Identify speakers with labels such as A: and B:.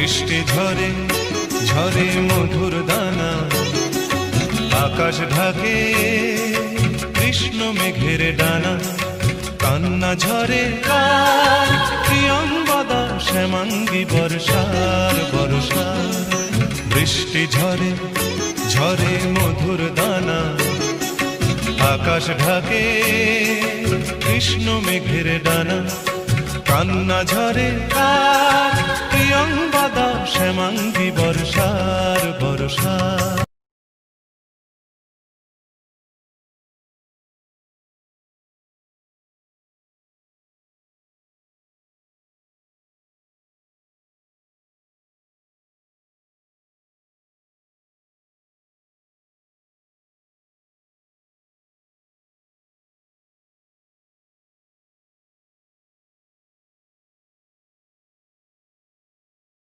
A: বৃষ্টি ঝরে ঝরে মধুর দানা, আকাশ ঢাকে কৃষ্ণ মেঘের ডানা। কান্না ঝরে কার প্রিয়ঙ্গদা শ্যামাঙ্গী বর্ষার বর্ষার। বৃষ্টি ঝরে ঝরে মধুর দানা, আকাশ ঢাকে কৃষ্ণ মেঘের ডানা। কান্না ঝরে কার প্রিয়ঙ্গদা শ্যামাঙ্গী বর্ষার বর্ষার।